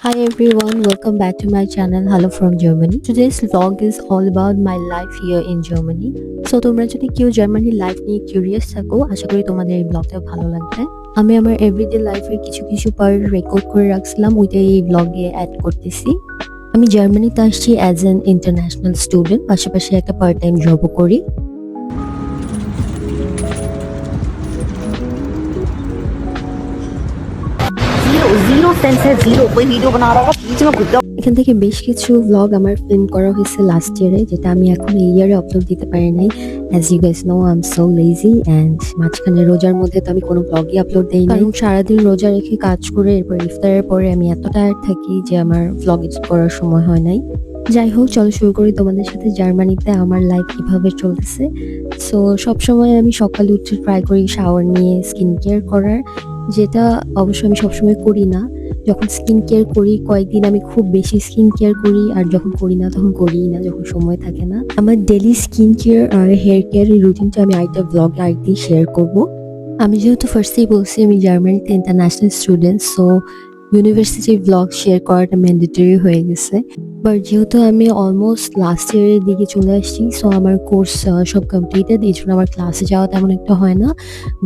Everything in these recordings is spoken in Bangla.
Hi everyone, welcome back to my channel Hello from Germany. Today's vlog is all about my life here in Germany. So তোমরা যদি কেউ জার্মানি লাইফ নিয়ে কিউরিয়াস থাকো, আশা করি তোমাদের এই ব্লগটা ভালো লাগবে। আমি আমার এভরিডে লাইফের কিছু পার্ট রেকর্ড করে রাখছিলাম, ওইটাই এই ব্লগে অ্যাড করতেছি। আমি জার্মানিতে আসছি অ্যাজ অ্যান ইন্টারন্যাশনাল স্টুডেন্ট, পাশাপাশি একটা পার্ট টাইম জবও করি। जीरो सेंस है, जीरो कोई वीडियो बना रहा होगा बीच में घुस जाओ। এখান থেকে বেশ কিছু ব্লগ আমার ফিল্ম করা হয়েছে লাস্ট ইয়ারে, যেটা আমি এখন এই ইয়ারে আপলোড দিতে পারি নাই। As you guys know I am so lazy and মাঝখানে রোজার মধ্যে তো আমি কোনো ব্লগই আপলোড দেই না, কারণ সারাদিন রোজা রেখে কাজ করে এরপর ইফতারের পরে আমি এত টায়ার্ড থাকি যে আমার ব্লগ এডিট করার সময় হয় নাই। যাই হোক, চলো শুরু করি তোমাদের সাথে জার্মানিতে আমার লাইফ কিভাবে চলতেছে। সো সবসময় আমি সকালে উঠে ট্রাই করি শাওয়ার নিয়ে স্কিন কেয়ার করার, যেটা অবশ্য আমি সবসময় করি না। যখন স্কিন কেয়ার করি কয়েকদিন আমি খুব বেশি স্কিন কেয়ার করি, আর যখন করি না তখন করিই না, যখন সময় থাকে না। আমার ডেলি স্কিন কেয়ার আর হেয়ার কেয়ার রুটিনটা আমি আরেকটা ব্লগে আরেকদিন শেয়ার করব। আমি যেহেতু ফার্স্টেই বলছি আমি জার্মানিতে ইন্টারন্যাশনাল স্টুডেন্ট, সো ইউনিভার্সিটির ব্লগ শেয়ার করাটা ম্যান্ডেটরি হয়ে গেছে। বাট যেহেতু আমি অলমোস্ট লাস্ট ইয়ারের দিকে চলে আসছি, সো আমার কোর্স সব কমপ্লিটেড, এই জন্য আমার ক্লাসে যাওয়া তেমন একটা হয় না।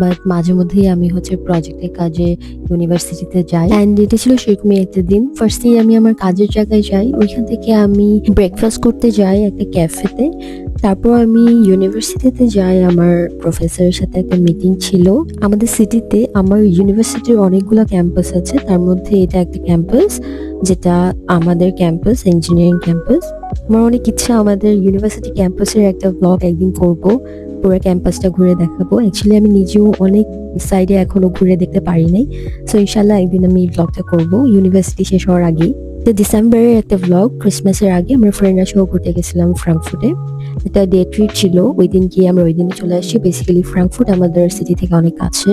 বাট মাঝে মধ্যেই আমি প্রজেক্টের কাজে ইউনিভার্সিটিতে যাই। অ্যান্ড এটা ছিল সেরকমই একটা দিন। ফার্স্টেই আমি আমার কাজের জায়গায় যাই, ওইখান থেকে আমি ব্রেকফাস্ট করতে যাই একটা ক্যাফেতে। তারপর আমি ইউনিভার্সিটিতে যাই, আমার প্রফেসরের সাথে একটা মিটিং ছিল। আমাদের সিটিতে আমার ইউনিভার্সিটির অনেকগুলো ক্যাম্পাস আছে, তার মধ্যে এটা একটা ক্যাম্পাস, যেটা আমাদের ক্যাম্পাস, ইঞ্জিনিয়ারিং ক্যাম্পাস। আমার অনেক ইচ্ছা আমাদের ইউনিভার্সিটি ক্যাম্পাসের একটা ব্লগ একদিন করব, পুরো ক্যাম্পাসটা ঘুরে দেখাবো। অ্যাকচুয়ালি আমি নিজেও অনেক সাইডে এখনো ঘুরে দেখতে পারি নাই, সো ইনশাল্লাহ একদিন আমি এই ব্লগটা করবো ইউনিভার্সিটি শেষ হওয়ার আগেই। তো ডিসেম্বরের একটা ব্লগ, ক্রিসমাসের আগে আমরা ফ্রেন্ডরা সহ ঘুরতে গেছিলাম ফ্রাঙ্কফুটে। একটা ডে ট্রিপ ছিল, ওই দিন গিয়ে আমরা ওই দিনে চলে আসছি। বেসিক্যালি ফ্রাঙ্কফুট আমাদের সিটি থেকে অনেক কাছে।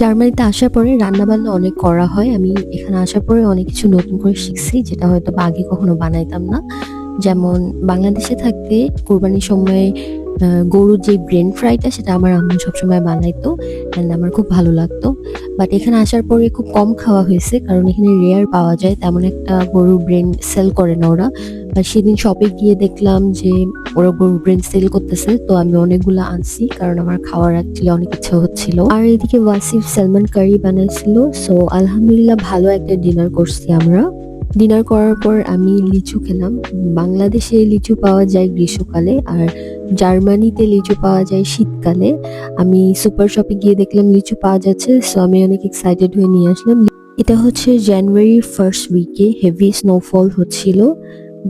জার্মানিতে আসার পরে রান্না বান্না অনেক করা হয়। আমি এখানে আসার পরে অনেক কিছু নতুন করে শিখছি, যেটা হয়তো বা আগে কখনো বানাইতাম না। যেমন বাংলাদেশে থাকতে কোরবানির সময় গরুর যে ব্রেন ফ্রাইটা, সেটা আমার আম্মু সবসময় বানাইতো অ্যান্ড আমার খুব ভালো লাগতো। বাট এখানে আসার পরে খুব কম খাওয়া হয়েছে, কারণ এখানে রেয়ার পাওয়া যায়, তেমন একটা গরুর ব্রেন সেল করে না ওরা। আর সেদিন শপে গিয়ে দেখলাম যে ওরা গরুর ব্রেন সেল করতেছে, তো আমি অনেকগুলো আনছি, কারণ আমার খাওয়ার অ্যাকচুয়ালি অনেক ইচ্ছা হচ্ছিল। আর এদিকে ওয়াসিফ সালমান কারি বানাইছিল। সো আলহামদুলিল্লাহ ভালো একটা ডিনার করছি আমরা। ডিনার করার পর আমি লিচু খেলাম। বাংলাদেশে লিচু পাওয়া যায় গ্রীষ্মকালে, আর জার্মানিতে লিচু পাওয়া যায় শীতকালে। আমি সুপার শপে গিয়ে দেখলাম লিচু পাওয়া যাচ্ছে, সো আমি অনেক এক্সাইটেড হয়ে নিয়ে আসলাম। এটা হচ্ছে জানুয়ারির ফার্স্ট উইকে, হেভি স্নোফল হচ্ছিল।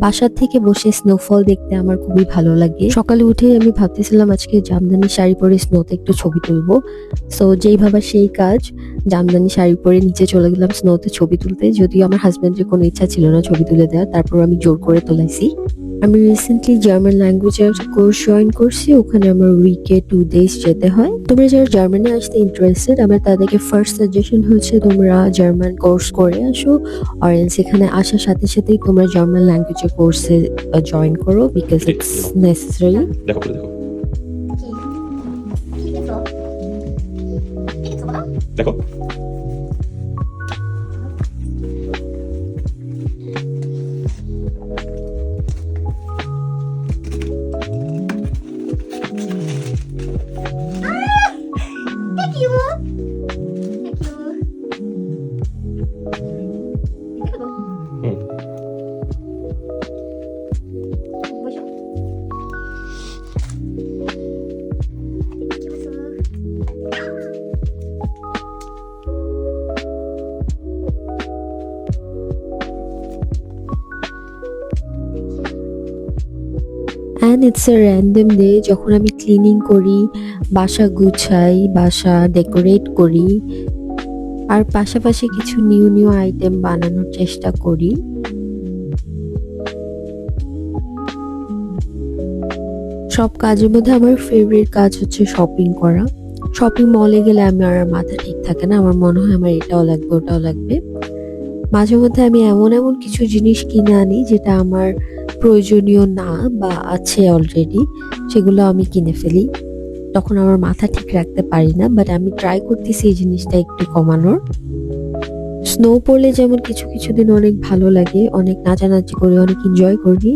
বাসার থেকে বসে স্নোফল দেখতে আমার খুবই ভালো লাগে। সকালে উঠে আমি ভাবতেছিলাম আজকে জামদানি শাড়ি পরে স্নোতে একটু ছবি তুলবো। সো যেই ভাবা সেই কাজ, জামদানি শাড়ি পরে নিচে চলে গেলাম স্নোতে ছবি তুলতে। যদিও আমার হাজবেন্ডের কোনো ইচ্ছা ছিল না ছবি তুলে দেওয়ার, তারপর আমি জোর করে তোলাইছি। আমি রিসেন্টলি জার্মান ল্যাঙ্গুয়েজের কোর্স জয়েন করছি, ওখানে আমার উইকে 2 days যেতে হয়। তোমরা যারা জার্মানি আসতে ইন্টারেস্টেড, আমার তাদেরকে ফার্স্ট সাজেশন হচ্ছে তোমরা জার্মান কোর্স করে আসো, আর সেখানে আসার সাথে সাথেই তোমরা জার্মান ল্যাঙ্গুয়েজের কোর্সে জয়েন করো, বিকজ ইটস নেসেসারি। দেখো করে দেখো দেখো Thank you. Hmm and it's a random day, যখন আমি ক্লিনিং করি, বাসা গুছাই, বাসা ডেকোরেট করি, আর পাশাপাশি কিছু নিউ নিউ আইটেম বানানোর চেষ্টা করি। সব কাজের মধ্যে আমার ফেভারিট কাজ হচ্ছে শপিং করা। শপিং মলে গেলে আমার মাথা ঠিক থাকে না, আমার মনে হয় আমার এটাও লাগবে ওটাও লাগবে। মাঝে মধ্যে আমি এমন এমন কিছু জিনিস কিনে আনি যেটা আমার প্রয়োজনীয় না বা আছে অলরেডি, সেগুলো আমি কিনে ফেলি। তখন আমার মাথা ঠিক রাখতে পারি না, বাট আমি ট্রাই করতেছি এই জিনিসটা একটু কমানোর। স্নো পড়লে যেমন কিছু কিছু দিন অনেক ভালো লাগে, অনেক নাচানাচি করি, অনেক এনজয় করি,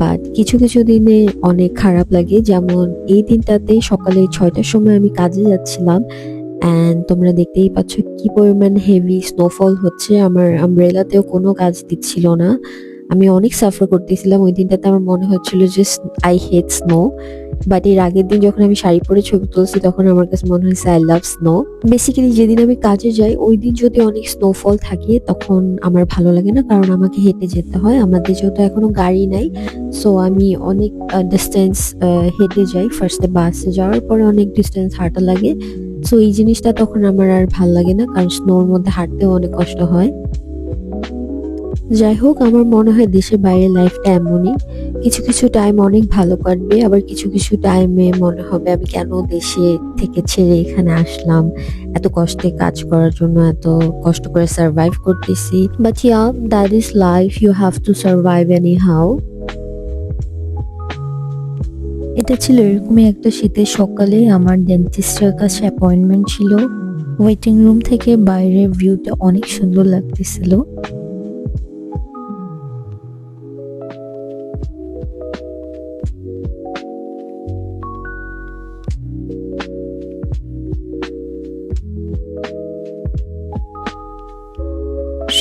বাট কিছু কিছু দিনে অনেক খারাপ লাগে। যেমন এই দিনটাতে সকালে 6টার সময় আমি কাজে যাচ্ছিলাম, অ্যান্ড তোমরা দেখতেই পাচ্ছ কি পরিমাণ হেভি স্নোফল হচ্ছে। আমার আমব্রেলাতেও কোনো কাজ দিচ্ছিল না, আমি অনেক সাফার করতেছিলাম ওই দিনটাতে। আমার মনে হচ্ছিল যে আই হেট স্নো, বাট এর আগের দিন যখন আমি শাড়ি পরে ছবি তুলছি তখন আমার কাছে মনে হয়েছে আই লাভ স্নো। বেসিক্যালি যেদিন আমি কাজে যাই ওই দিন যদি অনেক স্নোফল থাকে তখন আমার ভালো লাগে না, কারণ আমাকে হেঁটে যেতে হয়। আমাদের যেহেতু এখনো গাড়ি নাই, সো আমি অনেক ডিস্টেন্স হেঁটে যাই। ফার্স্টে বাসে যাওয়ার পরে অনেক ডিস্টেন্স হাঁটা লাগে, সো এই জিনিসটা তখন আমার আর ভাল লাগে না, কারণ স্নোর মধ্যে হাঁটতেও অনেক কষ্ট হয়। যাই হোক, আমার মনে হয় দেশের বাইরে লাইফটা এমনই, কিছু কিছু টাইম অনেক ভালো কাটবে, আবার কিছু কিছু টাইমে মনে হবে আমি কেন দেশে থেকে ছেড়ে এখানে আসলাম, এত কষ্টে কাজ করার জন্য, এত কষ্ট করে সার্ভাইভ করতেছি। But yeah, that is life, you have to survive anyhow. এটা ছিল এরকমই একটা শীতের সকালে, আমার ডেন্টিস্টের কাছে অ্যাপয়েন্টমেন্ট ছিল। ওয়েটিং রুম থেকে বাইরের ভিউটা অনেক সুন্দর লাগতেছিল।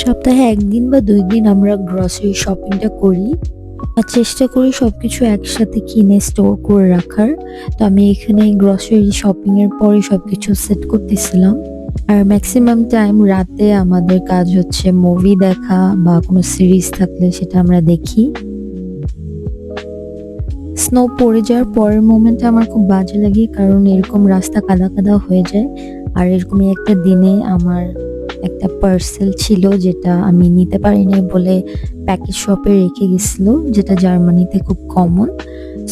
সপ্তাহে 1 দিন বা 2 দিন আমরা গ্রসারি শপিংটা করি, আর চেষ্টা করি সবকিছু একসাথে কিনে স্টোর করে রাখার। তো আমি এখানে গ্রসারি শপিং এর পরে সবকিছু সেট করতেছিলাম। আর ম্যাক্সিমাম টাইম রাতে আমাদের কাজ হচ্ছে মুভি দেখা বা কোনো সিরিজ থাকলে সেটা আমরা দেখি। স্নো পড়ে যাওয়ার পরের মোমেন্টে আমার খুব বাজে লাগে, কারণ এরকম রাস্তা কাদা কাদা হয়ে যায়। আর এরকমই একটা দিনে আমার একটা পার্সেল ছিল যেটা আমি নিতে পারিনি বলে প্যাকেজ শপে রেখে গেছিল, যেটা জার্মানিতে খুব কমন।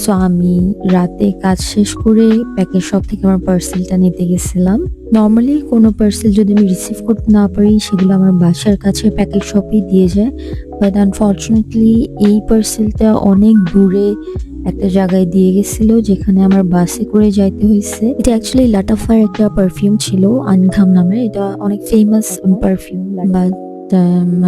সো আমি রাতে কাজ শেষ করে প্যাকেজ শপ থেকে আমার পার্সেলটা নিতে গেছিলাম। নর্মালি কোনো পার্সেল যদি আমি রিসিভ করতে না পারি সেগুলো আমার বাসার কাছে প্যাকেজ শপেই দিয়ে যায়, বাট আনফর্চুনেটলি এই পার্সেলটা অনেক দূরে একটা জায়গায় দিয়ে গেছিল, যেখানে আমার বাসে করে যাইতে হয়েছে। এটা অ্যাকচুয়ালি লাটাফার একটা পারফিউম ছিল, আনঘাম নামের। এটা অনেক ফেমাস পারফিউম, বাট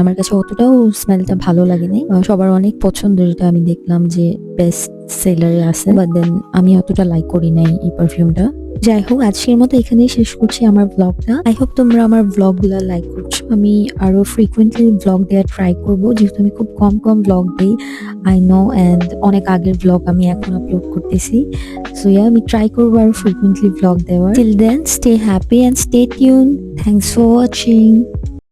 আমার কাছে অতটাও স্মেলটা ভালো লাগেনি। সবার অনেক পছন্দের, এটা আমি দেখলাম যে বেস্ট সেলারে আছে, বাট দেন আমি অতটা লাইক করি নাই এই পারফিউমটা। যাই হোক, আজকের মতো এখানেই শেষ করছি আমার ব্লগটা। আই হোপ তোমরা আমার ব্লগগুলো লাইক করছো। আমি আরো ফ্রিকুয়েন্টলি ব্লগ দেওয়ার ট্রাই করবো, যেহেতু আমি খুব কম কম ব্লগ দিই, আই নো, অ্যান্ড অনেক আগের ব্লগ আমি এখন আপলোড করতেছি। সো ইয়া, আমি ট্রাই করবো আরো ফ্রিকুয়েন্টলি ব্লগ দেওয়ার। Till then, stay happy and stay tune. Thanks for watching.